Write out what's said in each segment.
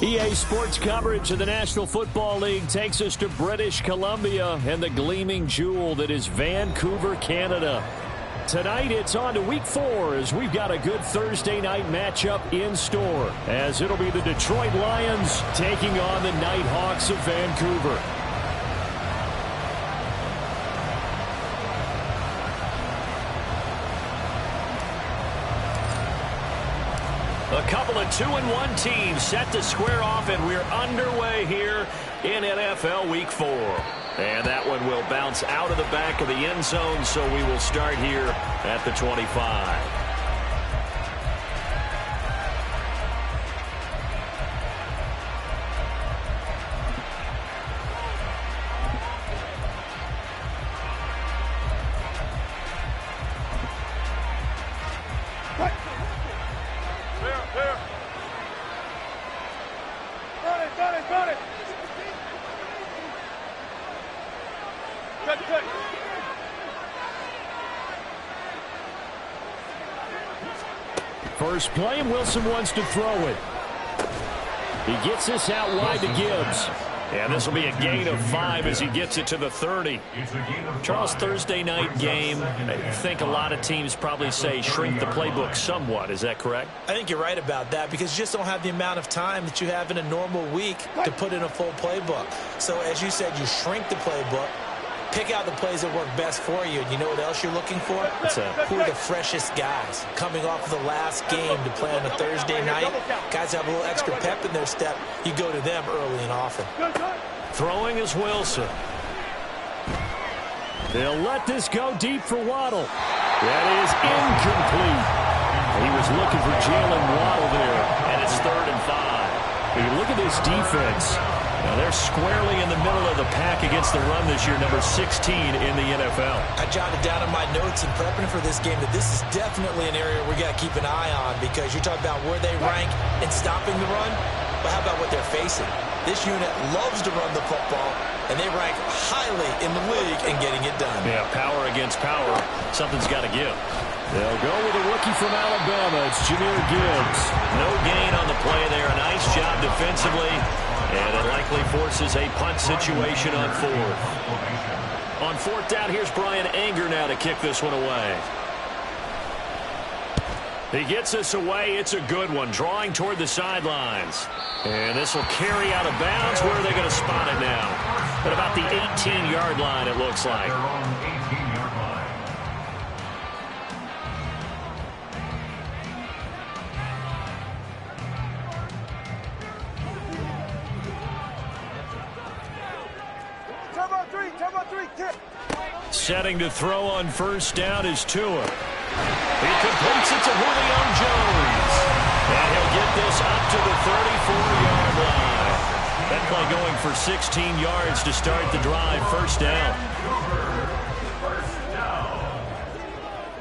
EA Sports coverage of the National Football League takes us to British Columbia and the gleaming jewel that is Vancouver, Canada. Tonight it's on to week 4 as we've got a good Thursday night matchup in store, as it'll be the Detroit Lions taking on the Nighthawks of Vancouver. A couple of 2-1 teams set to square off, and we're underway here in NFL Week 4. And that one will bounce out of the back of the end zone, so we will start here at the 25. First play, Wilson wants to throw it. He gets this out wide to Gibbs. And this will be a gain of 5 as he gets it to the 30. Charles, Thursday night game, I think a lot of teams probably say shrink the playbook somewhat. Is that correct? I think you're right about that because you just don't have the amount of time that you have in a normal week to put in a full playbook. So as you said, you shrink the playbook. Pick out the plays that work best for you. And you know what else you're looking for? Who are the freshest guys coming off of the last game to play on a Thursday night? Guys have a little extra pep in their step. You go to them early and often. Throwing is Wilson. They'll let this go deep for Waddle. That is incomplete. He was looking for Jalen Waddle there, and it's 3rd and 5. You look at this defense. Now they're squarely in the middle of the pack against the run this year, number 16 in the NFL. I jotted down in my notes in prepping for this game that this is definitely an area we got to keep an eye on because you're talking about where they rank in stopping the run, but how about what they're facing? This unit loves to run the football, and they rank highly in the league in getting it done. Yeah, power against power. Something's got to give. They'll go with a rookie from Alabama. It's Jahmyr Gibbs. No gain on the play there. A nice job defensively. And it likely forces a punt situation on 4th. On 4th down, here's Brian Anger now to kick this one away. He gets this away. It's a good one. Drawing toward the sidelines. And this will carry out of bounds. Where are they going to spot it now? At about the 18-yard line, it looks like. Setting to throw on 1st down is Tua. He completes it to Julio Jones. And he'll get this up to the 34-yard line. That play going for 16 yards to start the drive. 1st down.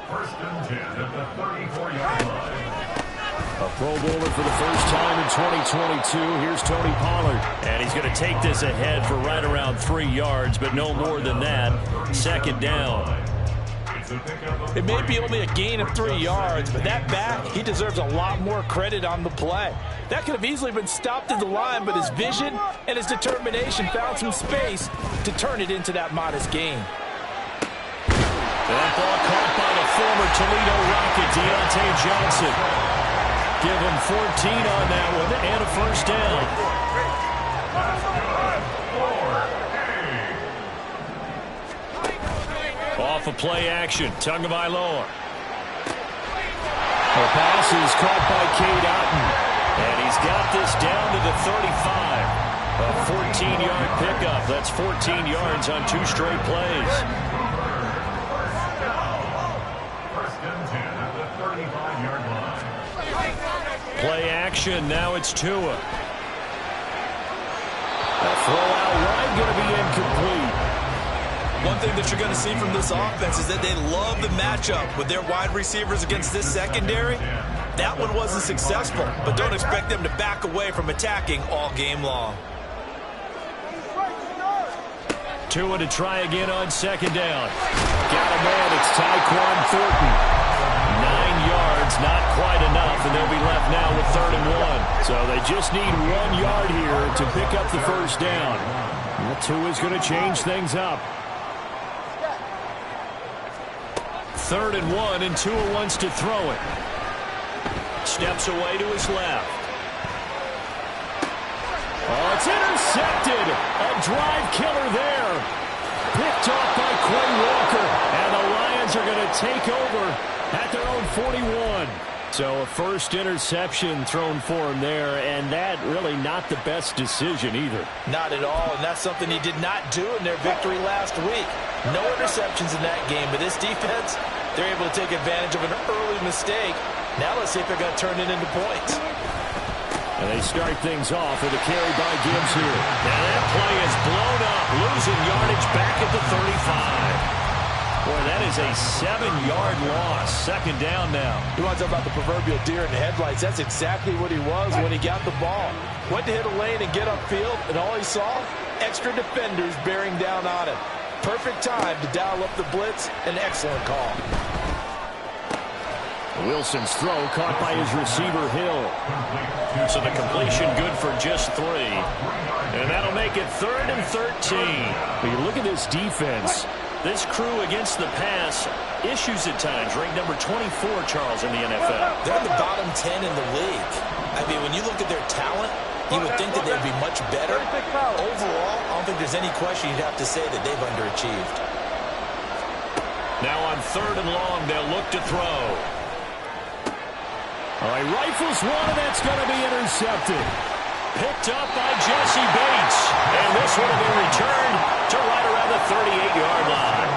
First and 10 at the 34-yard line. A Pro Bowler for the first time in 2022. Here's Tony Pollard. And he's going to take this ahead for right around 3 yards, but no more than that. 2nd down. It may be only a gain of 3 yards, but that back, he deserves a lot more credit on the play. That could have easily been stopped at the line, but his vision and his determination found some space to turn it into that modest gain. That ball caught by the former Toledo Rocket, Deontay Johnson. Give him 14 on that one and a 1st down. Off of play action, Tagovailoa. The pass is caught by Cade Otton. And he's got this down to the 35. A 14-yard pickup. That's 14 yards on 2 straight plays. First and 10 at the 35-yard line. Play action, now it's Tua. A throw out wide, going to be incomplete. One thing that you're going to see from this offense is that they love the matchup with their wide receivers against this secondary. That one wasn't successful, but don't expect them to back away from attacking all game long. Tua to try again on 2nd down. Got a man, it's Tyquan Thornton. 9 yards. yards, not quite enough, and they'll be left now with 3rd and 1. So they just need 1 yard here to pick up the first down. That Tua is going to change things up. 3rd and 1, and Tua wants to throw it. Steps away to his left. Oh, it's intercepted. A drive killer there. Picked off by Quay Walker. And the Lions are going to take over at their own 41. So a first interception thrown for him there, and that really not the best decision either. Not at all, and that's something he did not do in their victory last week. No interceptions in that game, but this defense, they're able to take advantage of an early mistake. Now let's see if they're going to turn it into points. And they start things off with a carry by Gibbs here. And that play is blown up, losing yardage back at the 35. Boy, that is a 7-yard loss. 2nd down now. You want to talk about the proverbial deer in the headlights? That's exactly what he was when he got the ball. Went to hit a lane and get upfield, and all he saw, extra defenders bearing down on him. Perfect time to dial up the blitz. An excellent call. Wilson's throw caught by his receiver, Hill. So the completion good for just 3. And that'll make it 3rd and 13. When you look at this defense, this crew against the pass, issues at times. Ranked number 24, Charles, in the NFL. They're in the bottom 10 in the league. I mean, when you look at their talent, you would think that they'd be much better. Overall, I don't think there's any question you'd have to say that they've underachieved. Now on 3rd and long, they'll look to throw. All right, rifles one, and that's going to be intercepted. Picked up by Jesse Bates. And this one will be returned to right around the 38-yard line.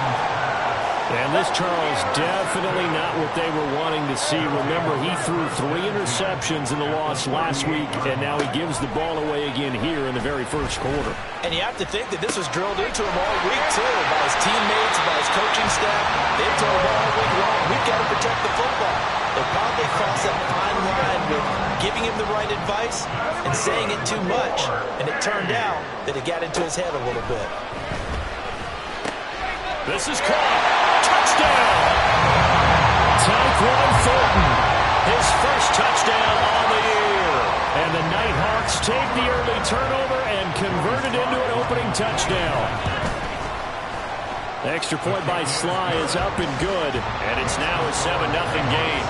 And this, Charles, definitely not what they were wanting to see. Remember, he threw 3 interceptions in the loss last week, and now he gives the ball away again here in the very first quarter. And you have to think that this was drilled into him all week, too, by his teammates, by his coaching staff. They've told him all week long, we've got to protect the football. They probably crossed that fine line with giving him the right advice and saying it too much. And it turned out that it got into his head a little bit. This is caught. Touchdown! Tyquan Thornton, his first touchdown on the year. And the Nighthawks take the early turnover and convert it into an opening touchdown. The extra point by Sly is up and good, and it's now a 7-0 game.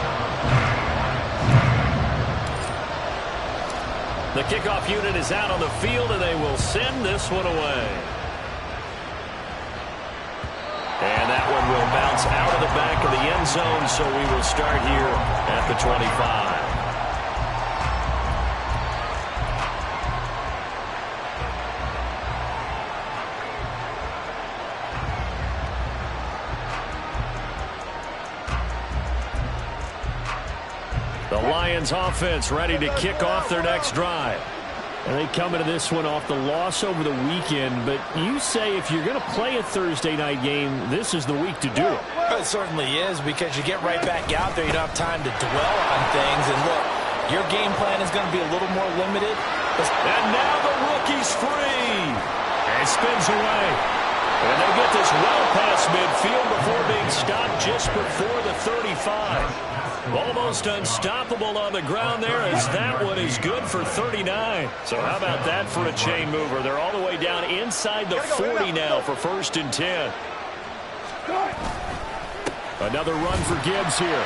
The kickoff unit is out on the field, and they will send this one away. And that one will bounce out of the back of the end zone, so we will start here at the 25. The Lions offense ready to kick off their next drive. And they come into this one off the loss over the weekend, but you say if you're going to play a Thursday night game, this is the week to do it. It certainly is, because you get right back out there. You don't have time to dwell on things. And look, your game plan is going to be a little more limited. And now the rookie's free. And spins away. And they get this well past midfield before being stopped just before the 35. Almost unstoppable on the ground there, as that one is good for 39. So how about that for a chain mover? They're all the way down inside the 40 now for 1st and 10. Another run for Gibbs here.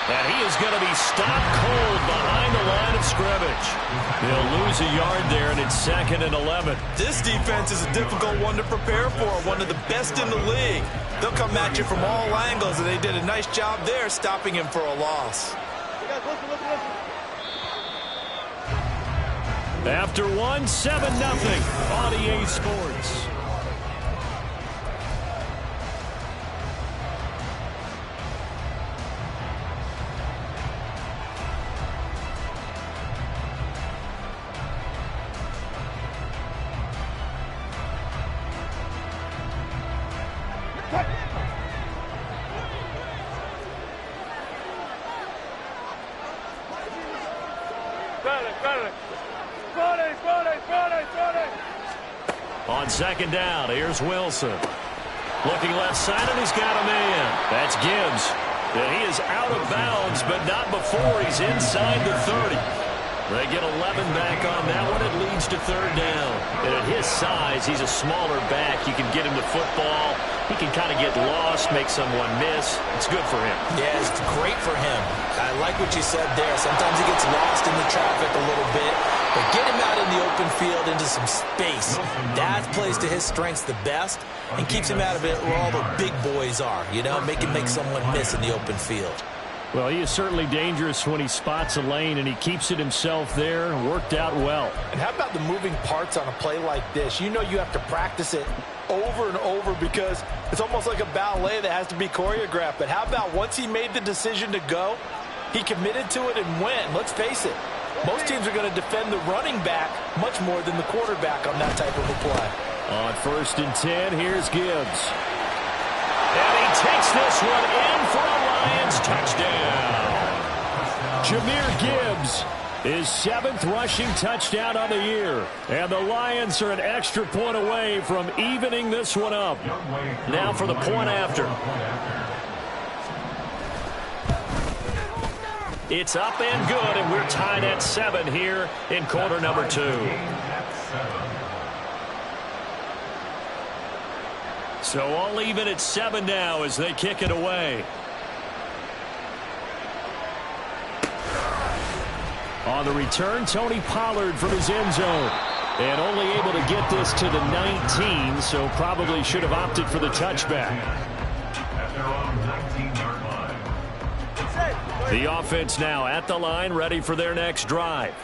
And he is going to be stopped cold behind the line of scrimmage. He'll lose a yard there, and it's 2nd and 11. This defense is a difficult one to prepare for, one of the best in the league. They'll come at you from all angles, and they did a nice job there stopping him for a loss. After one, 7-0 on EA Sports. On 2nd down, here's Wilson. Looking left side, and he's got a man. That's Gibbs. And he is out of bounds, but not before he's inside the 30. They get 11 back on that one. It leads to third down. And at his size, he's a smaller back. You can get him the football. He can kind of get lost, make someone miss. It's good for him. Yeah, it's great for him. I like what you said there. Sometimes he gets lost in the traffic a little bit. But get him out in the open field into some space. That plays to his strengths the best and keeps him out of it where all the big boys are. You know, make him make someone miss in the open field. Well, he is certainly dangerous when he spots a lane, and he keeps it himself there. Worked out well. And how about the moving parts on a play like this? You know you have to practice it over and over because it's almost like a ballet that has to be choreographed. But how about once he made the decision to go, he committed to it and went. Let's face it, most teams are going to defend the running back much more than the quarterback on that type of a play. On 1st and 10, here's Gibbs. And he takes this one in for a Lions touchdown. Jahmyr Gibbs, his 7th rushing touchdown on the year. And the Lions are an extra point away from evening this one up. Now for the point after. It's up and good, and we're tied at 7 here in quarter number 2. So all even at 7 now as they kick it away. On the return, Tony Pollard from his end zone. And only able to get this to the 19, so probably should have opted for the touchback. At their own 19-yard line. The offense now at the line, ready for their next drive.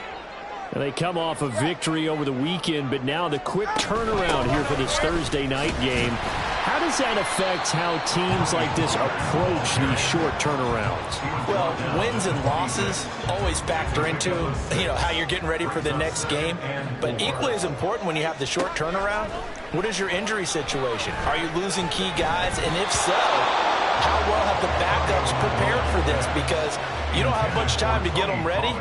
And they come off a victory over the weekend, but now the quick turnaround here for this Thursday night game. How does that affect how teams like this approach these short turnarounds? Well, wins and losses always factor into, how you're getting ready for the next game. But equally as important when you have the short turnaround, what is your injury situation? Are you losing key guys? And if so, how well have the backups prepared for this? Because you don't have much time to get them ready.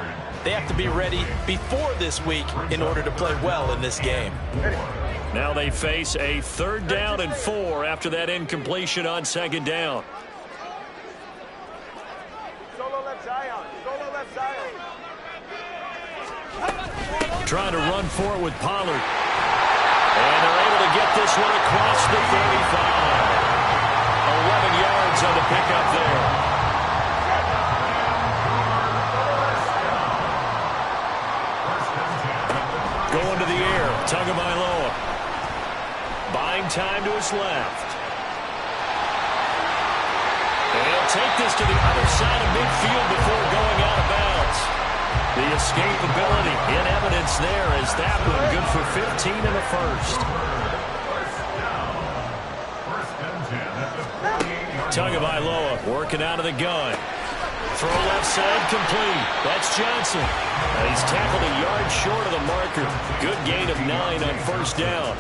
They have to be ready before this week in order to play well in this game. Now they face a 3rd down and 4 after that incompletion on 2nd down. Solo left Zion. Solo left Zion. Trying to run for it with Pollard. And they're able to get this one across the 35. 11 yards on the pickup there. Going to the air, Tagovailoa. Buying time to his left. And he'll take this to the other side of midfield before going out of bounds. The escapability in evidence there as that one good for 15 in the first. Tagovailoa working out of the gun. Throw left side complete. That's Johnson. And he's tackled a yard short of the marker. Good gain of 9 on 1st down.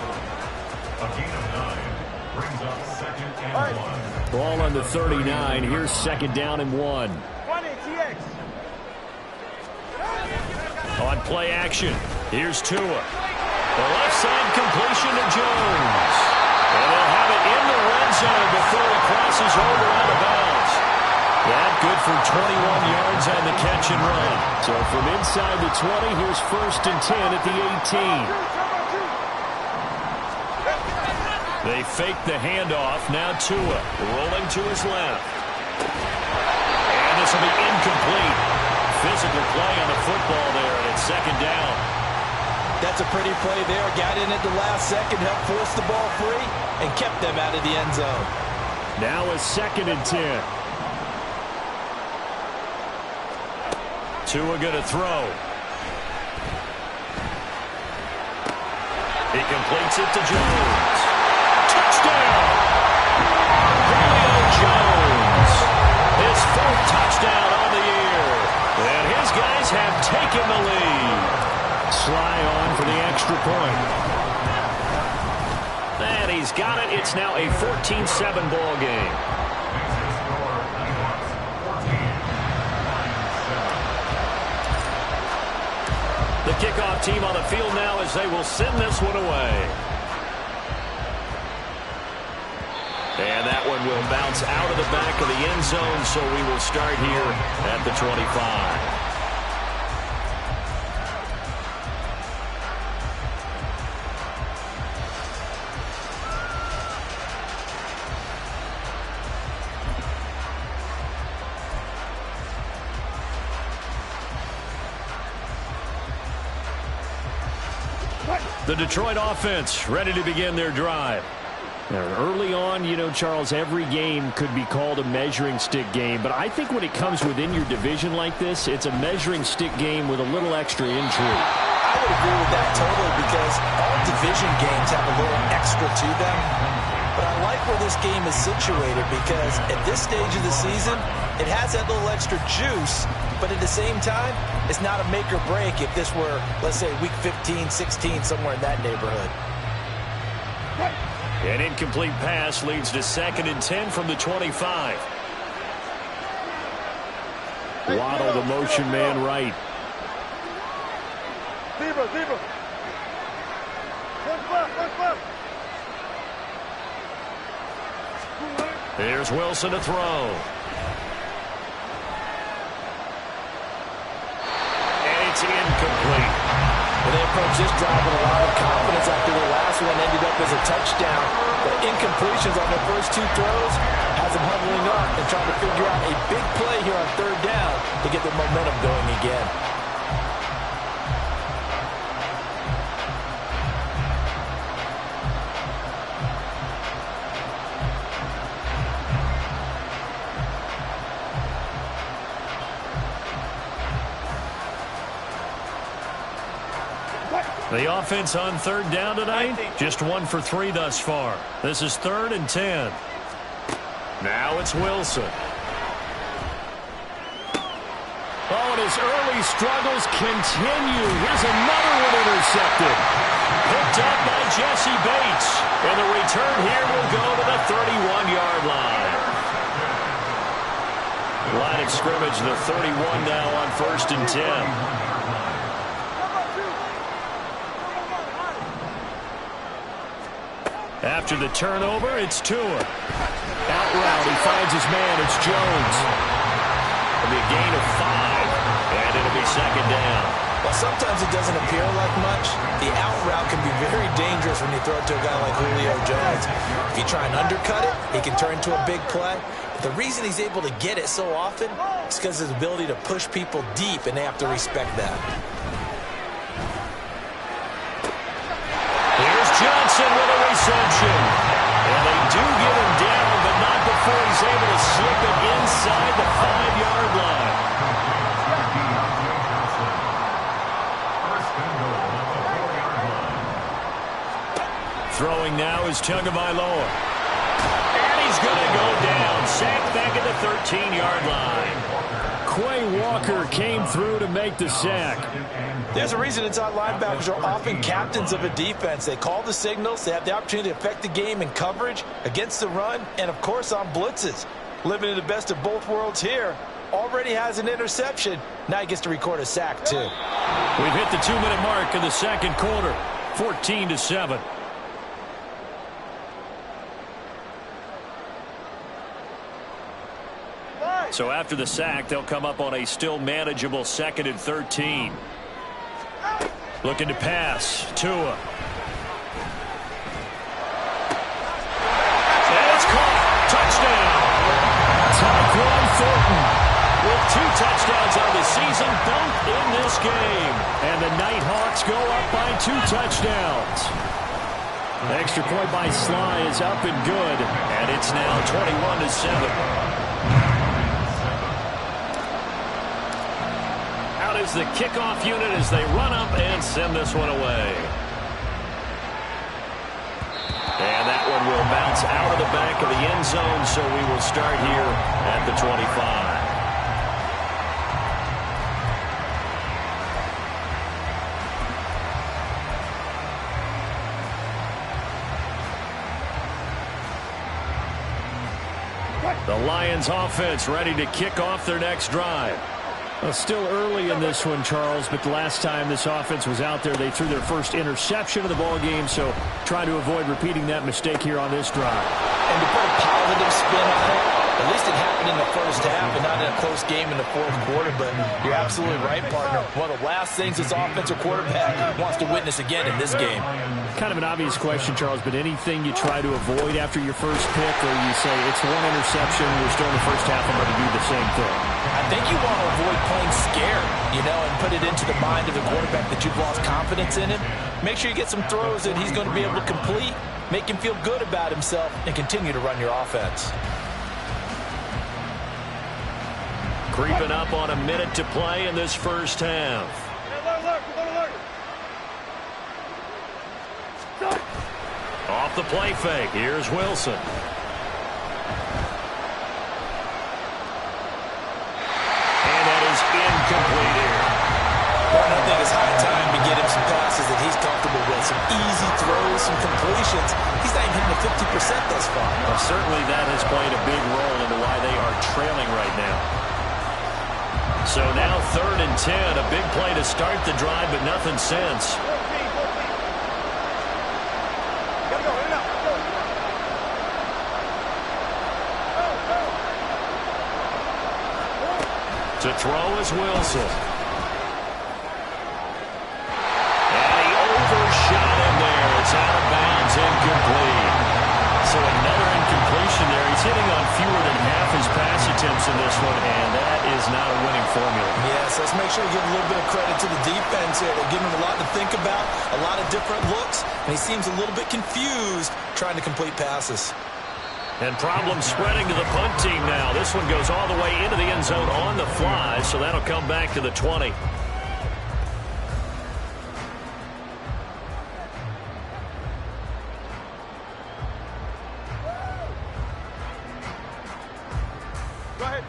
A gain of 9 brings up 2nd and 1. Ball on the 39. Here's 2nd down and 1. 20, TX. On play action, here's Tua. The left side completion to Jones. And they'll have it in the red zone before he crosses over out of bounds. That good for 21 yards on the catch and run. So from inside the 20, here's 1st and 10 at the 18. They fake the handoff. Now Tua rolling to his left. And this will be incomplete. Physical play on the football there, and it's 2nd down. That's a pretty play there. Got in at the last second, helped force the ball free, and kept them out of the end zone. Now a 2nd and 10. Tua going to throw. He completes it to Jones. Touchdown! Julio Jones. His 4th touchdown on the year. And his guys have taken the lead. Sly on for the extra point. And he's got it. It's now a 14-7 ball game. The kickoff team on the field now as they will send this one away. And that one one will bounce out of the back of the end zone, so we will start here at the 25. The Detroit offense ready to begin their drive. Now, early on, you know, Charles, every game could be called a measuring stick game, but I think when it comes within your division like this, it's a measuring stick game with a little extra intrigue. I would agree with that totally, because all division games have a little extra to them. But I like where this game is situated, because at this stage of the season, it has that little extra juice, but at the same time, it's not a make or break if this were, let's say, week 15, 16, somewhere in that neighborhood. An incomplete pass leads to 2nd and 10 from the 25. Waddle, the motion man, right. Zebra. There's Wilson to throw. And it's incomplete. Well, they approach this drive with a lot of confidence after the last one ended up as a touchdown. The incompletions on their first 2 throws has them huddling up and trying to figure out a big play here on 3rd down to get their momentum going again. The offense on 3rd down tonight, just 1 for 3 thus far. This is 3rd and 10. Now it's Wilson. Oh, and his early struggles continue. Here's another one intercepted. Picked up by Jesse Bates. And the return here will go to the 31-yard line. Line of scrimmage, the 31 now on 1st and 10. After the turnover, it's Tua. Out route, he finds his man. It's Jones. It'll be a gain of 5, and it'll be 2nd down. Well, sometimes it doesn't appear like much. The out route can be very dangerous when you throw it to a guy like Julio Jones. If you try and undercut it, he can turn into a big play. But the reason he's able to get it so often is because of his ability to push people deep, and they have to respect that. Johnson with a reception. And they do get him down, but not before he's able to slip it inside the 5-yard line. Throwing now is Tagovailoa. And he's going to go down. Sacked back at the 13-yard line. Quay Walker came through to make the sack. There's a reason inside linebackers are often captains of a defense. They call the signals. They have the opportunity to affect the game in coverage, against the run, and, of course, on blitzes. Living in the best of both worlds here. Already has an interception. Now he gets to record a sack, too. We've hit the 2-minute mark in the 2nd quarter. 14-7. So after the sack, they'll come up on a still manageable 2nd and 13. Looking to pass. Tua. And it's caught. Touchdown. Tyquan Thornton with 2 touchdowns on the season, both in this game. And the Nighthawks go up by 2 touchdowns. The extra point by Sly is up and good. And it's now 21-7. Is the kickoff unit as they run up and send this one away. And that one will bounce out of the back of the end zone, so we will start here at the 25. The Lions offense ready to kick off their next drive. Well, still early in this one, Charles, but the last time this offense was out there, they threw their first interception of the ball game, so try to avoid repeating that mistake here on this drive. And to put a positive spin game in the fourth quarter, but you're absolutely right, partner. One of the last things this offensive quarterback wants to witness again in this game. Kind of an obvious question, Charles, but anything you try to avoid after your first pick, or you say it's one interception, we're still in the first half, I'm going to do the same thing? I think you want to avoid playing scared, and put it into the mind of the quarterback that you've lost confidence in him. Make sure you get some throws that he's going to be able to complete, make him feel good about himself, and continue to run your offense. Creeping up on a minute to play in this first half. Off the play fake, here's Wilson. And that is incomplete here. Well, I think it's high time to get him some passes that he's comfortable with. Some easy throws, some completions. He's not even hitting the 50% thus far. Well, certainly that has played a big role into why they are trailing right now. So now 3rd and 10, a big play to start the drive, but nothing since. To throw is Wilson. And he overshot him there. It's out of bounds, incomplete. So another incompletion there. He's hitting on fewer than half his pass attempts in this one, and that is not a winning formula. Yes, let's make sure we give a little bit of credit to the defense here. They're giving him a lot to think about, a lot of different looks, and he seems a little bit confused trying to complete passes. And problems spreading to the punt team now. This one goes all the way into the end zone on the fly, so that'll come back to the 20. Go ahead.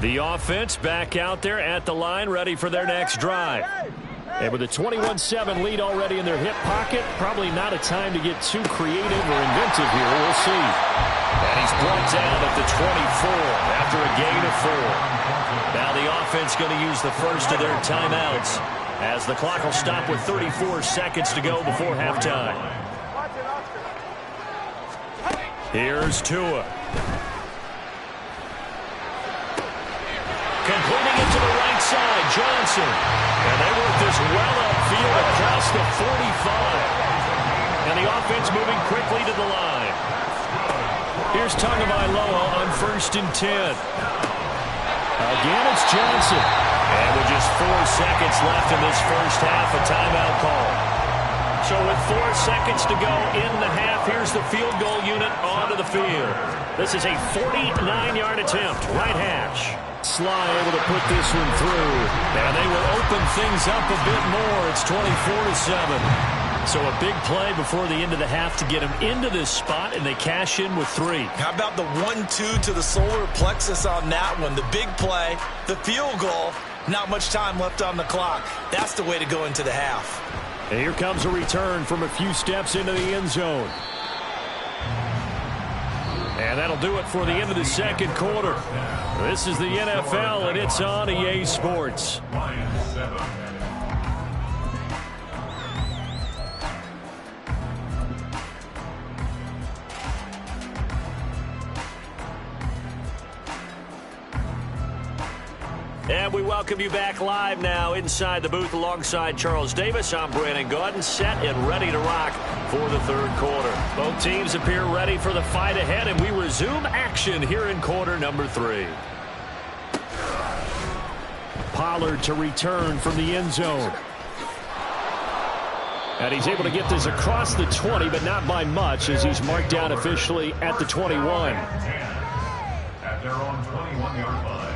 The offense back out there at the line, ready for their next drive. And with a 21-7 lead already in their hip pocket, probably not a time to get too creative or inventive here. We'll see. And he's brought down at the 24 after a gain of 4. Now the offense going to use the first of their timeouts as the clock will stop with 34 seconds to go before halftime. Here's Tua. Completing it to the right side, Johnson. And they work this well upfield across the 45. And the offense moving quickly to the line. Here's Tagovailoa on 1st and 10. Again, it's Johnson. And with just 4 seconds left in this first half, a timeout call. So with 4 seconds to go in the half, here's the field goal unit onto the field. This is a 49-yard attempt, right hash. Sly able to put this one through. And they will open things up a bit more. It's 24-7. So a big play before the end of the half to get them into this spot, and they cash in with 3. How about the 1-2 to the solar plexus on that one? The big play, the field goal, not much time left on the clock. That's the way to go into the half. And here comes a return from a few steps into the end zone. And that'll do it for the end of the second quarter. This is the NFL, and it's on EA Sports. And we welcome you back live now inside the booth alongside Charles Davis. I'm Brandon Gaudin, set and ready to rock for the third quarter. Both teams appear ready for the fight ahead, and we resume action here in quarter number 3. Pollard to return from the end zone. And he's able to get this across the 20, but not by much, as he's marked down officially at the 21. At their own 21-yard line.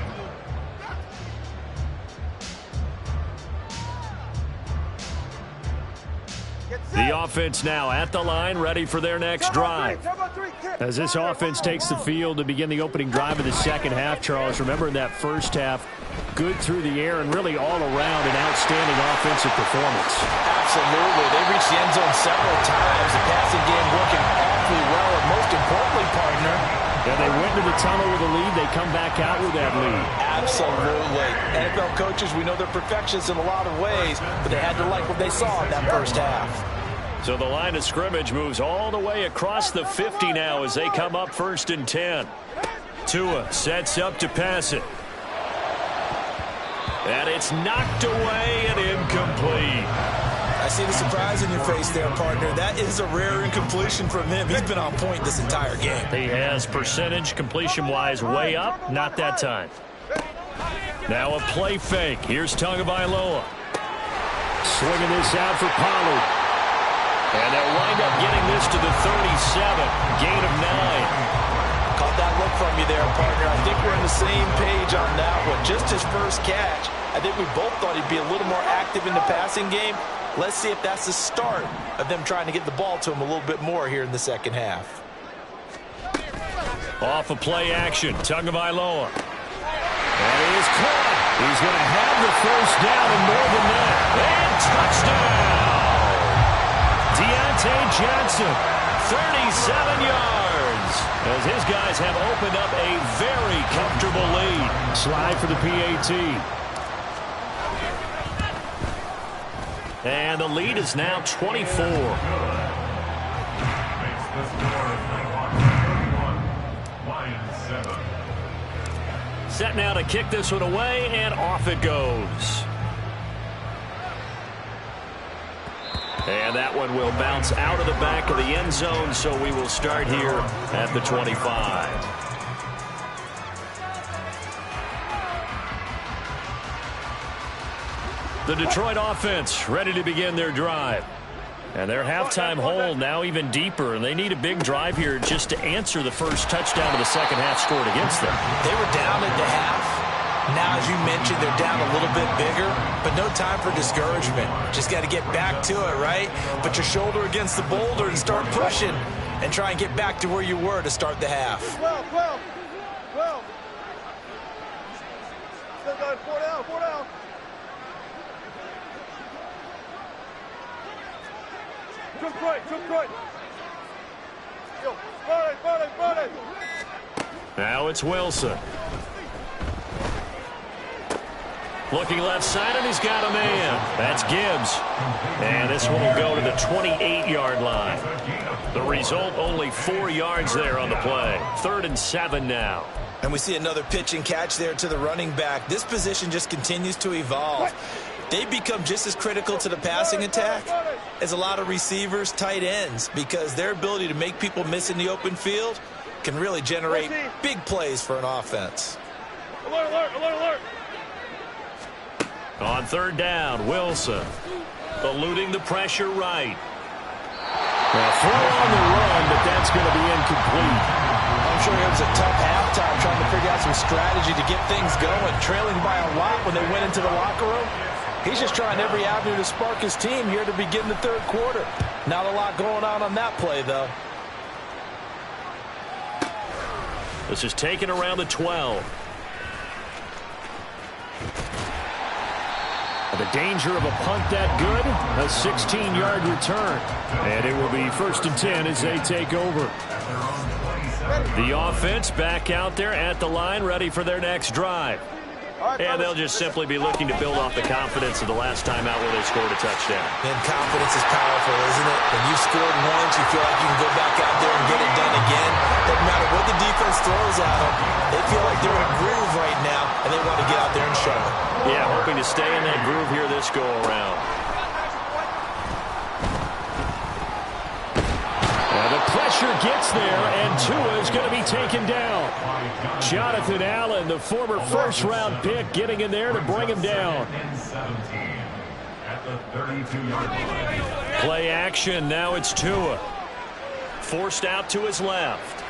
The offense now at the line, ready for their next drive. As this offense takes the field to begin the opening drive of the second half, Charles, remember in that first half, good through the air and really all around an outstanding offensive performance. Absolutely. They reached the end zone several times. The passing game working awfully well, and most importantly, partner, yeah, they went to the tunnel with a lead. They come back out with that lead. Absolutely. NFL coaches, we know they're perfectionists in a lot of ways, but they had to like what they saw in that first half. So the line of scrimmage moves all the way across the 50 now as they come up 1st and 10. Tua sets up to pass it. And it's knocked away and incomplete. I see the surprise in your face there, partner. That is a rare incompletion from him. He's been on point this entire game. He has percentage completion-wise way up. Not that time. Now a play fake. Here's Tagovailoa. Swinging this out for Pollard. And they'll wind up getting this to the 37. Gain of 9. Caught that look from you there, partner. I think we're on the same page on that one. Just his first catch. I think we both thought he'd be a little more active in the passing game. Let's see if that's the start of them trying to get the ball to him a little bit more here in the second half. Off of play action, Tagovailoa. And he is caught. He's going to have the first down and more than that. And touchdown! Deontay Johnson, 37 yards. As his guys have opened up a very comfortable lead. Slide for the PAT. And the lead is now 24. Makes the score 31-7. Set now to kick this one away, and off it goes. And that one will bounce out of the back of the end zone, so we will start here at the 25. The Detroit offense ready to begin their drive. And their halftime hole now even deeper, and they need a big drive here just to answer the first touchdown of the second half scored against them. They were down at the half. Now, as you mentioned, they're down a little bit bigger, but no time for discouragement. Just got to get back to it, right? Put your shoulder against the boulder and start pushing and try and get back to where you were to start the half. 12. 4 down. Good. Yo, run it. Now it's Wilson. Looking left side, and he's got a man. That's Gibbs. And this one will go to the 28-yard line. The result, only 4 yards there on the play. 3rd and 7 now. And we see another pitch and catch there to the running back. This position just continues to evolve. They become just as critical to the passing attack as a lot of receivers, tight ends, because their ability to make people miss in the open field can really generate big plays for an offense. Alert. On 3rd down, Wilson eluding the pressure right. Now throw on the run, but that's going to be incomplete. I'm sure it was a tough halftime trying to figure out some strategy to get things going. Trailing by a lot when they went into the locker room. He's just trying every avenue to spark his team here to begin the 3rd quarter. Not a lot going on that play, though. This is taken around the 12. The danger of a punt that good, a 16-yard return. And it will be 1st and 10 as they take over. The offense back out there at the line, ready for their next drive. And they'll just simply be looking to build off the confidence of the last time out where they scored a touchdown. And confidence is powerful, isn't it? When you've scored once, you feel like you can go back out there and get it done again. Doesn't matter what the defense throws at them. They feel like they're in a groove right now, and they want to get out there and show it. Yeah, hoping to stay in that groove here this go-around. The pressure gets there, and Tua is going to be taken down. Jonathan Allen, the former first-round pick, getting in there to bring him down. Play action, now it's Tua. Forced out to his left.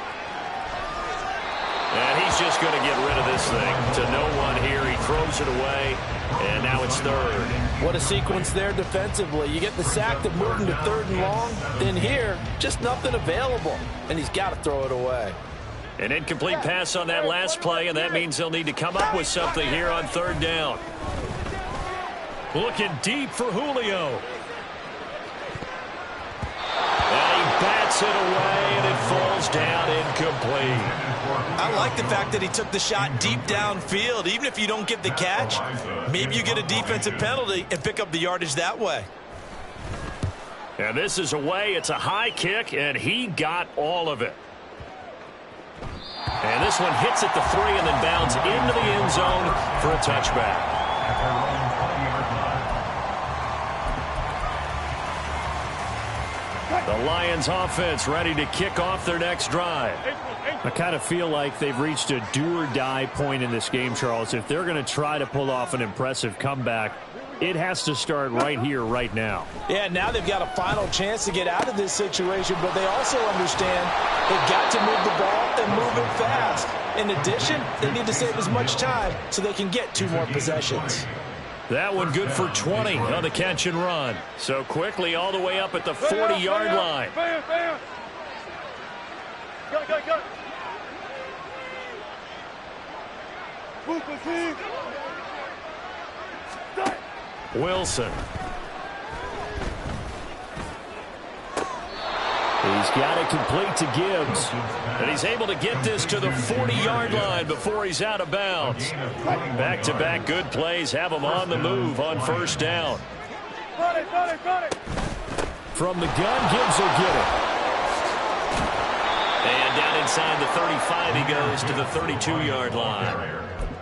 And he's just going to get rid of this thing to no one here. He throws it away, and now it's 3rd. What a sequence there defensively. You get the sack that moved him to 3rd and long. Then here, just nothing available. And he's got to throw it away. An incomplete pass on that last play, and that means they'll need to come up with something here on 3rd down. Looking deep for Julio. And he bats it away, and it falls down incomplete. I like the fact that he took the shot deep downfield. Even if you don't get the catch, maybe you get a defensive penalty and pick up the yardage that way. And this is away. It's a high kick, and he got all of it. And this one hits at the 3 and then bounds into the end zone for a touchback. The Lions offense ready to kick off their next drive. I kind of feel like they've reached a do-or-die point in this game, Charles. If they're going to try to pull off an impressive comeback, it has to start right here, right now. Yeah, now they've got a final chance to get out of this situation, but they also understand they've got to move the ball and move it fast. In addition, they need to save as much time so they can get 2 more possessions. That one good for 20 on the catch and run. So quickly all the way up at the 40-yard line. Go. Wilson. He's got it complete to Gibbs. And he's able to get this to the 40-yard line before he's out of bounds. Back-to-back good plays have him on the move on first down. From the gun, Gibbs will get it. And down inside the 35 he goes to the 32-yard line.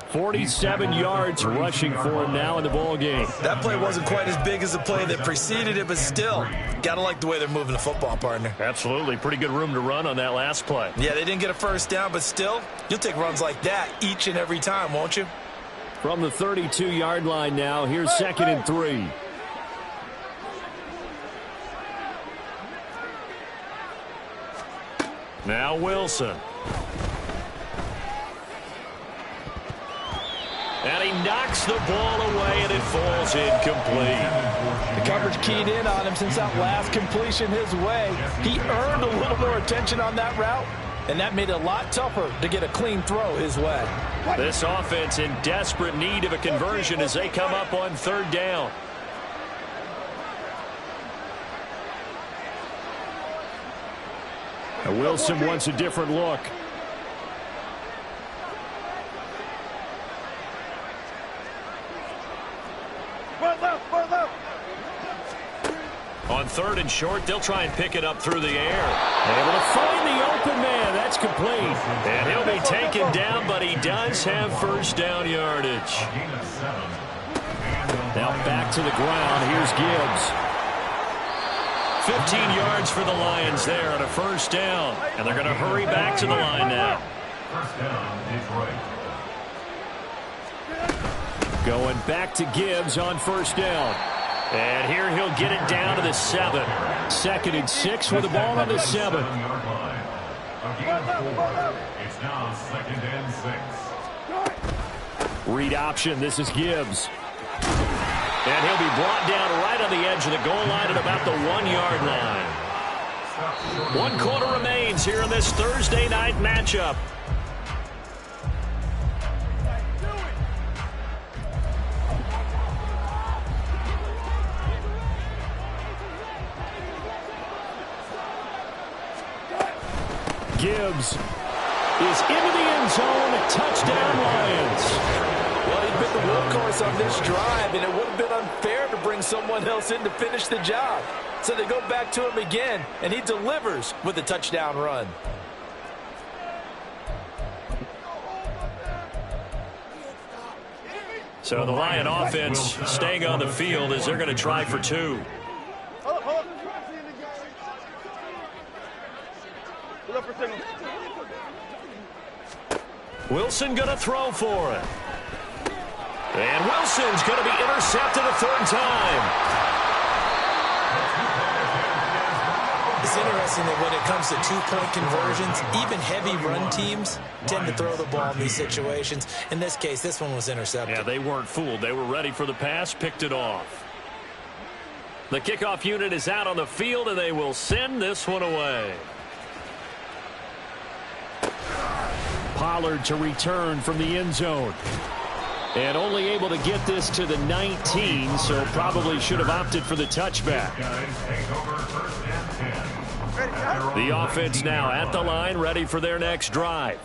47 yards rushing for him now in the ball game. That play wasn't quite as big as the play that preceded it, but still, got to like the way they're moving the football, partner. Absolutely. Pretty good room to run on that last play. Yeah, they didn't get a first down, but still, you'll take runs like that each and every time, won't you? From the 32-yard line now, here's 2nd and 3. Now Wilson. And he knocks the ball away, and it falls incomplete. The coverage keyed in on him since that last completion his way. He earned a little more attention on that route, and that made it a lot tougher to get a clean throw his way. This offense in desperate need of a conversion as they come up on 3rd down. Now Wilson wants a different look. On 3rd and short, they'll try and pick it up through the air. Able to find the open man. That's complete. And he'll be taken down, but he does have first down yardage. Now back to the ground. Here's Gibbs. 15 yards for the Lions there on a first down. And they're going to hurry back to the line now. First down, Detroit. Going back to Gibbs on first down. And here he'll get it down to the 7. 2nd and 6 with the ball on the 7. It's now 2nd and 6. Read option. This is Gibbs. And he'll be brought down right on the edge of the goal line at about the 1-yard line. 1 quarter remains here in this Thursday night matchup. Gibbs is into the end zone. Touchdown, Lions. Well, he's been the workhorse on this drive, and it would have been unfair to bring someone else in to finish the job. So they go back to him again, and he delivers with a touchdown run. So the Lion offense staying on the field as they're going to try for 2. Wilson going to throw for it. And Wilson's going to be intercepted a 3rd time. It's interesting that when it comes to 2-point conversions, even heavy run teams tend to throw the ball in these situations. In this case, this one was intercepted. Yeah, they weren't fooled. They were ready for the pass, picked it off. The kickoff unit is out on the field, and they will send this one away. Pollard to return from the end zone. And only able to get this to the 19, so probably should have opted for the touchback. The offense now at the line, ready for their next drive.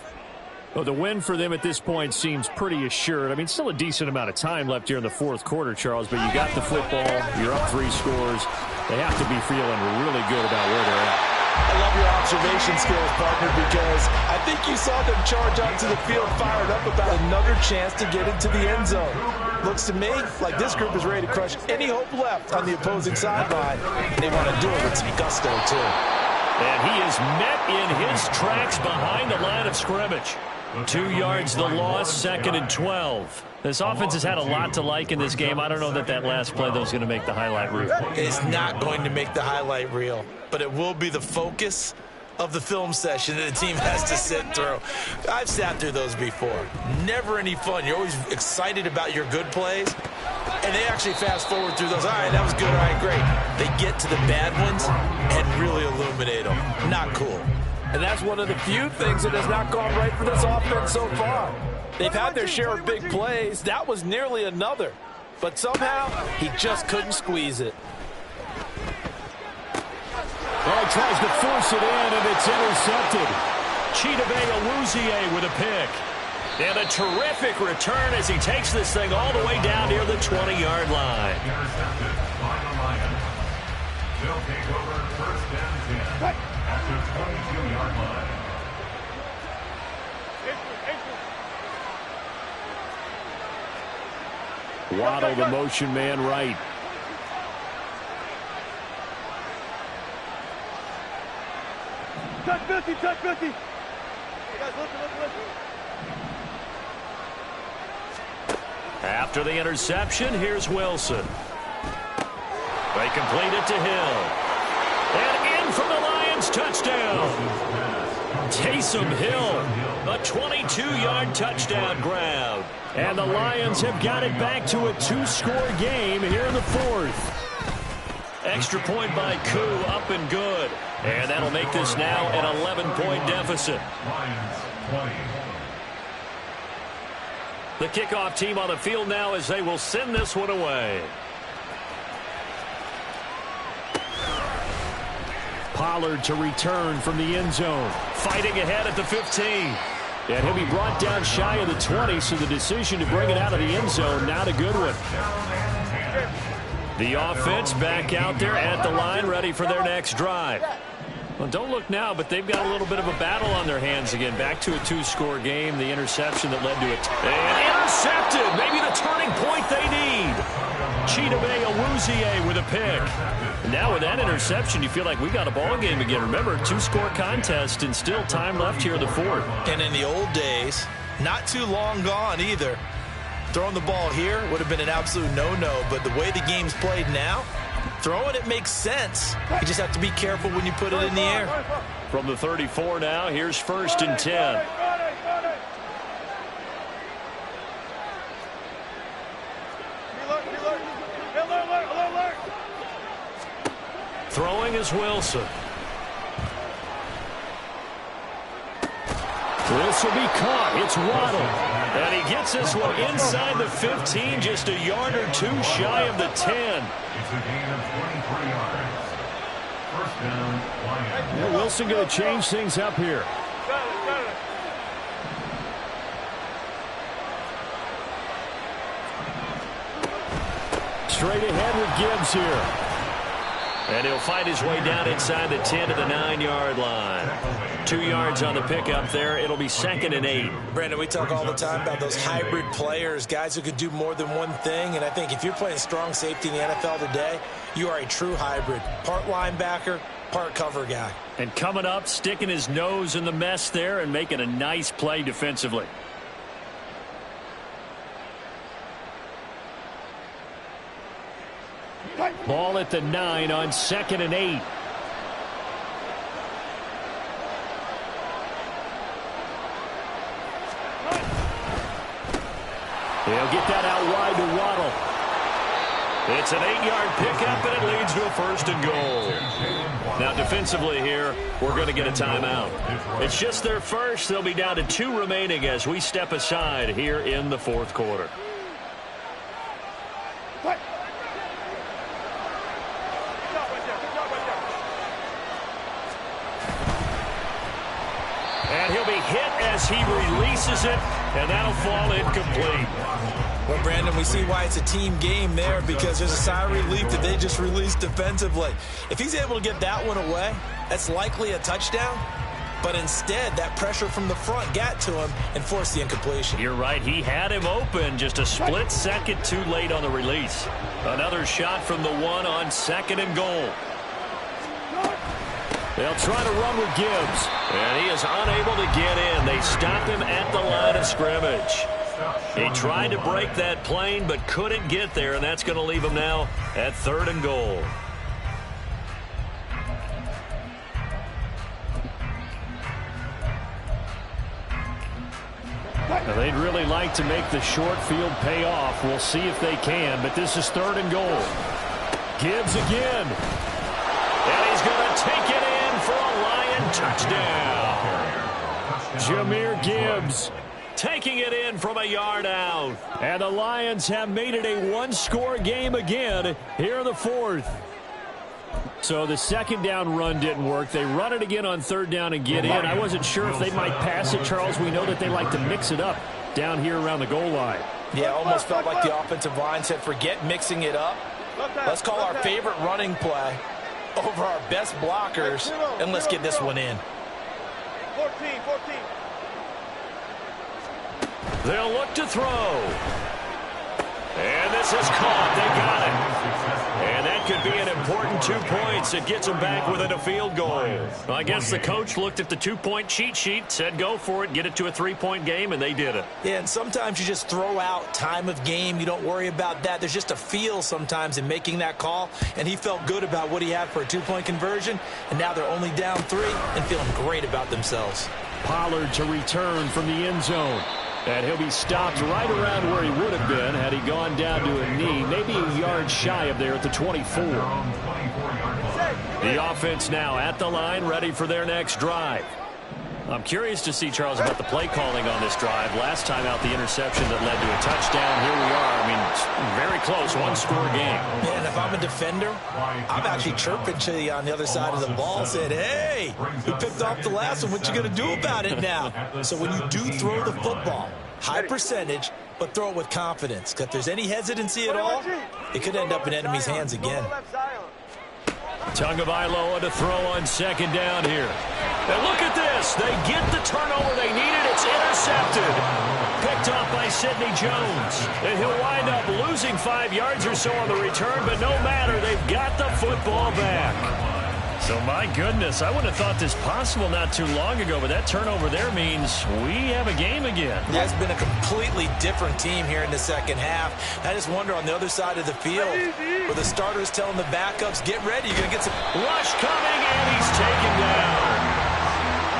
Well, the win for them at this point seems pretty assured. I mean, still a decent amount of time left here in the 4th quarter, Charles, but you got the football, you're up 3 scores. They have to be feeling really good about where they're at. I love your observation skills, partner, because I think you saw them charge onto the field fired up about another chance to get into the end zone. Looks to me like this group is ready to crush any hope left on the opposing sideline. They want to do it with some gusto, too. And he is met in his tracks behind the line of scrimmage. 2 yards the loss, 2nd and 12. This offense has had a lot to like in this game. I don't know that last play, though, is going to make the highlight reel. It's not going to make the highlight reel, but it will be the focus of the film session that the team has to sit through. I've sat through those before. Never any fun. You're always excited about your good plays, and they actually fast forward through those. All right, that was good. All right, great. They get to the bad ones and really illuminate them. Not cool. And that's one of the few things that has not gone right for this offense so far. They've had their share of big plays. That was nearly another. But somehow, he just couldn't squeeze it. Well, he tries to force it in, and it's intercepted. Chidobe Awuzie with a pick. And a terrific return as he takes this thing all the way down near the 20-yard line. Intercepted by the Lions. They'll take over first and 10 at the 22-yard line. Waddle, the motion man, right. Touch 50, touch 50. Hey, guys, listen. After the interception, here's Wilson. They complete it to Hill. And in from the Lions, touchdown. Taysom Hill, a 22-yard touchdown grab. And the Lions have got it back to a 2-score game here in the 4th. Extra point by Koo, up and good. And that'll make this now an 11-point deficit. Lions 20. The kickoff team on the field now as they will send this one away. Pollard to return from the end zone. Fighting ahead at the 15. And he'll be brought down shy of the 20, so the decision to bring it out of the end zone, not a good one. The offense back out there at the line, ready for their next drive. Well, don't look now, but they've got a little bit of a battle on their hands again. Back to a 2-score game, the interception that led to it. And intercepted, maybe the turning point they need. Chidobe Awuzie with a pick. And now with that interception, you feel like we got a ball game again. Remember, 2-score contest and still time left here in the 4th. And in the old days, not too long gone either, throwing the ball here would have been an absolute no-no. But the way the game's played now, throwing it makes sense. You just have to be careful when you put it in the air. From the 34 now, here's 1st and 10. Throwing is Wilson. This will be caught. It's Waddle. And he gets this one inside the 15, just a yard or two shy of the 10. It's a gain of 23 yards. First down, Lions. Yeah, Wilson going to change things up here. Straight ahead with Gibbs here. And he'll fight his way down inside the 10 to the 9-yard line. 2 yards on the pickup there. It'll be 2nd and 8. Brandon, we talk all the time about those hybrid players, guys who could do more than one thing. And I think if you're playing strong safety in the NFL today, you are a true hybrid. Part linebacker, part cover guy. And coming up, sticking his nose in the mess there and making a nice play defensively. Ball at the 9 on 2nd and 8. They'll get that out wide to Waddle. It's an 8-yard pickup, and it leads to a 1st and goal. Now, defensively here, we're going to get a timeout. It's just their first. They'll be down to 2 remaining as we step aside here in the 4th quarter. And he'll be hit as he releases it, and that'll fall incomplete. Well, Brandon, we see why it's a team game there, because there's a sigh of relief that they just released defensively. If he's able to get that one away, that's likely a touchdown. But instead, that pressure from the front got to him and forced the incompletion. You're right. He had him open, just a split second too late on the release. Another shot from the one on 2nd and goal. They'll try to run with Gibbs, and he is unable to get in. They stop him at the line of scrimmage. He tried to break that plane but couldn't get there, and that's going to leave him now at 3rd and goal. Now, they'd really like to make the short field pay off. We'll see if they can, but this is 3rd and goal. Gibbs again. And he's going to take it in for a Lion touchdown. Jahmyr Gibbs taking it in from a yard out. And the Lions have made it a one-score game again here in the 4th. So the 2nd down run didn't work. They run it again on 3rd down and get in. I wasn't sure if they might pass it, Charles. We know that they like to mix it up down here around the goal line. Yeah, almost felt like the offensive line said, forget mixing it up. Let's call our favorite running play over our best blockers, and let's get this one in. 14. They'll look to throw. And this is caught. They got it. And that could be an important 2 points. It gets them back within a field goal. Well, I guess the coach looked at the 2-point cheat sheet, said go for it, get it to a 3-point game, and they did it. Yeah, and sometimes you just throw out time of game. You don't worry about that. There's just a feel sometimes in making that call, and he felt good about what he had for a 2-point conversion, and now they're only down 3 and feeling great about themselves. Pollard to return from the end zone. And he'll be stopped right around where he would have been had he gone down to a knee, maybe a yard shy of there at the 24. The offense now at the line, ready for their next drive. I'm curious to see, Charles, about the play calling on this drive. Last time out, the interception that led to a touchdown. Here we are. I mean, it's very close, one-score game. Yeah, and if I'm a defender, I'm actually chirping to you on the other side of the ball, saying, hey, you picked off the last one. What you going to do about it now? So when you do throw the football, high percentage, but throw it with confidence. Because if there's any hesitancy at all, it could end up in enemy's hands again. Tagovailoa to throw on 2nd down here. And look at this. They get the turnover they needed. It's intercepted. Picked off by Sidney Jones. And he'll wind up losing 5 yards or so on the return, but no matter, they've got the football back. So, my goodness, I wouldn't have thought this possible not too long ago, but that turnover there means we have a game again. Yeah, it's been a completely different team here in the 2nd half. I just wonder on the other side of the field, where the starters telling the backups, get ready, you're going to get some... Rush coming, and he's taken down.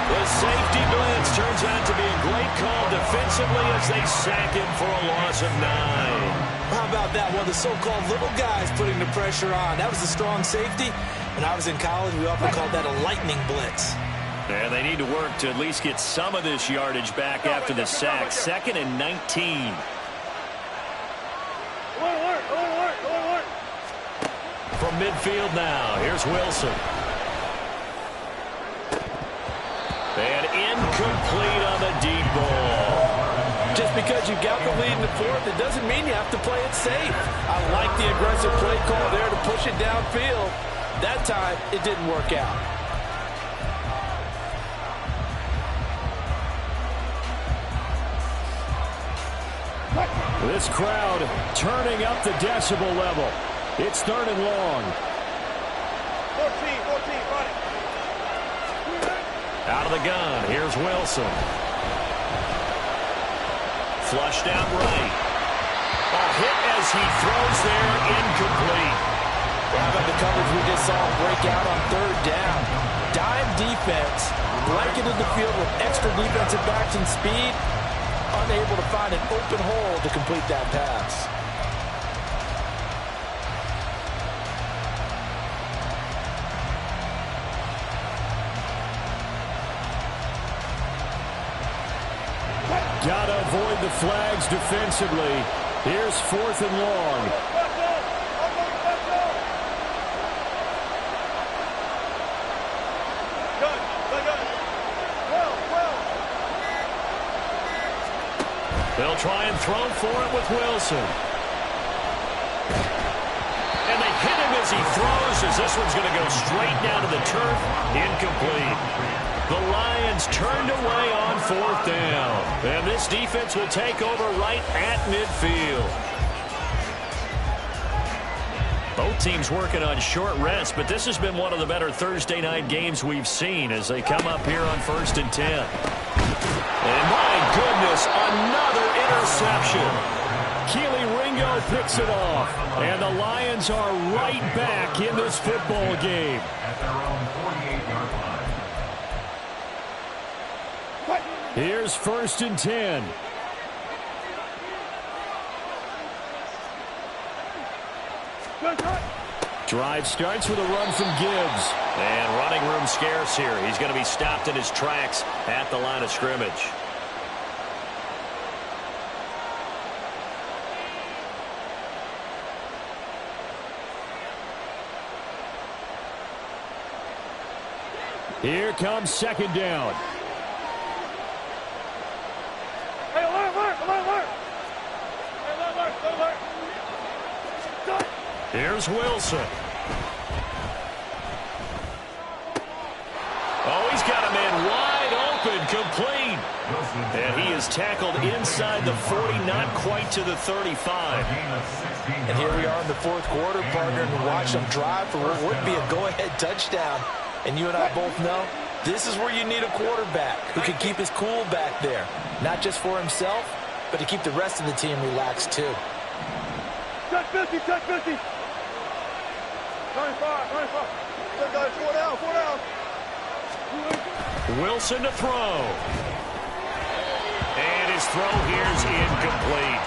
The safety blitz turns out to be a great call defensively as they sack him for a loss of 9. How about that? One of the so-called little guys putting the pressure on. That was the strong safety. When I was in college, we often called that a lightning blitz. And they need to work to at least get some of this yardage back after the sack. 2nd and 19. From midfield now, here's Wilson. And incomplete on the deep ball. Just because you got the lead in the 4th, it doesn't mean you have to play it safe. I like the aggressive play call there to push it downfield. That time, it didn't work out. This crowd turning up the decibel level. It's 3rd and long. 14, run it. Out of the gun, here's Wilson. Flushed out right. A hit as he throws there, incomplete. How about the coverage we just saw break out on 3rd down? Dime defense, blanketed the field with extra defensive backs and speed, unable to find an open hole to complete that pass. Gotta avoid the flags defensively. Here's 4th and long. They'll try and throw for it with Wilson. And they hit him as he throws, as this one's going to go straight down to the turf. Incomplete. The Lions turned away on 4th down. And this defense will take over right at midfield. Both teams working on short rest, but this has been one of the better Thursday night games we've seen as they come up here on 1st and 10. And my goodness, another interception. Keely Ringo picks it off, and the Lions are right back in this football game. At their own 48-yard line. Here's 1st and 10. Drive starts with a run from Gibbs. And running room scarce here. He's going to be stopped in his tracks at the line of scrimmage. Here comes 2nd down. Hey, alert! Here's Wilson. Oh, he's got a man wide open, complete. And he is tackled inside the 40, not quite to the 35. And here we are in the 4th quarter, partner, and watch them drive for what would be a go-ahead touchdown. And you and I both know this is where you need a quarterback who can keep his cool back there. Not just for himself, but to keep the rest of the team relaxed too. Touch 50, touch 50. 95. Four down. Wilson to throw. And his throw here is incomplete.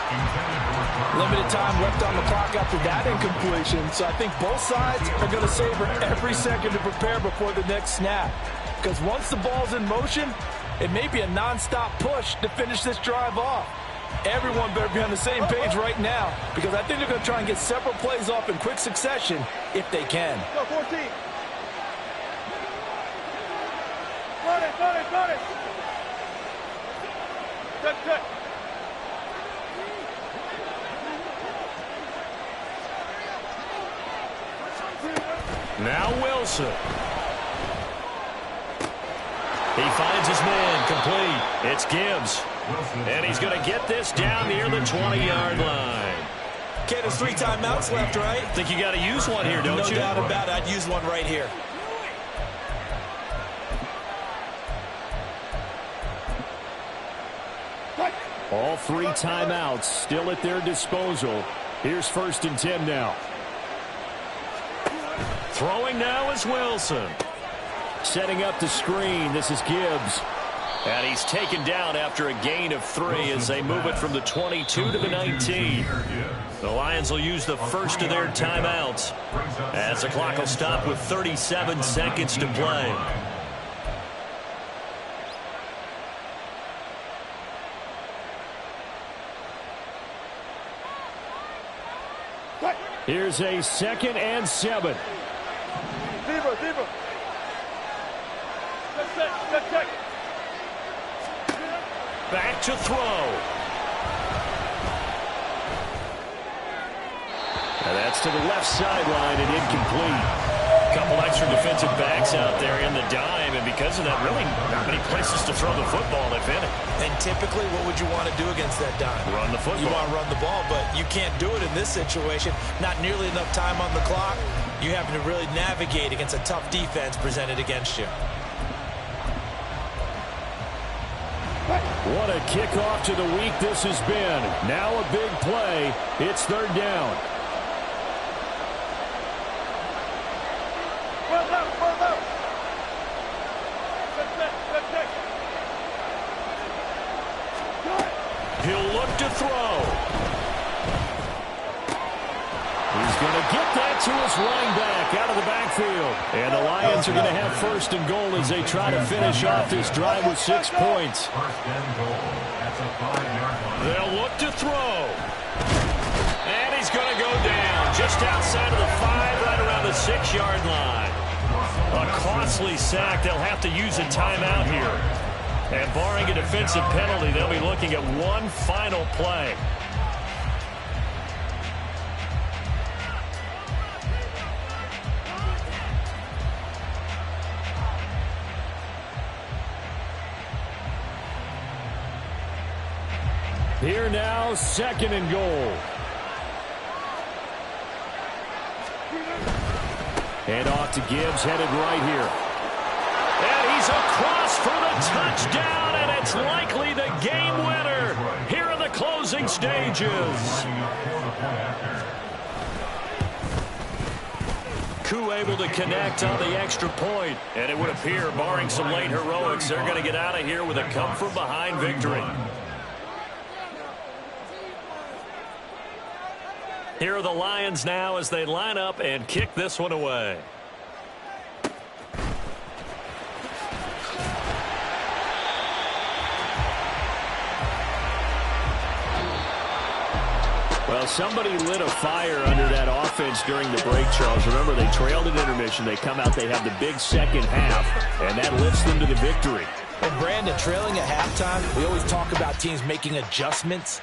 Limited time left on the clock after that incompletion, so I think both sides are going to savor every second to prepare before the next snap. Because once the ball's in motion, it may be a non-stop push to finish this drive off. Everyone better be on the same page right now, because I think they're going to try and get several plays off in quick succession if they can. Go, 14. Got it. Check. Now Wilson. He finds his man, complete. It's Gibbs. And he's going to get this down near the 20-yard line. Okay, there's 3 timeouts left, right? Think you got to use one here, don't you? No doubt about it. I'd use one right here. All 3 timeouts still at their disposal. Here's 1st and 10 now. Throwing now is Wilson. Setting up the screen. This is Gibbs. And he's taken down after a gain of 3 as they move it from the 22 to the 19. The Lions will use the first of their timeouts as the clock will stop with 37 seconds to play. Here's a 2nd and 7. Zebra. Check. Back to throw. And that's to the left sideline and incomplete. A couple extra defensive backs out there in the dime, and because of that, really not many places to throw the football, if any. And typically, what would you want to do against that dime? Run the football. You want to run the ball, but you can't do it in this situation. Not nearly enough time on the clock. You having to really navigate against a tough defense presented against you. What a kickoff to the week this has been. Now a big play. It's 3rd down. Run out. He'll look to throw. He's going to get that to his running back out of the backfield. And the Lions are going to have 1st and goal as they try to finish off this drive with 6 points. 1st and goal. That's a 5-yard line. They'll look to throw. And he's going to go down just outside of the 5, right around the 6-yard line. A costly sack. They'll have to use a timeout here. And barring a defensive penalty, they'll be looking at one final play. Here now, 2nd and goal. And off to Gibbs, headed right here. And he's across for the touchdown, and it's likely the game winner here in the closing stages. Koo able to connect on the extra point, and it would appear, barring some late heroics, they're going to get out of here with a come-from-behind victory. Here are the Lions now as they line up and kick this one away. Well, somebody lit a fire under that offense during the break, Charles. Remember, they trailed at intermission. They come out, they have the big second half, and that lifts them to the victory. And Brandon, trailing at halftime, we always talk about teams making adjustments.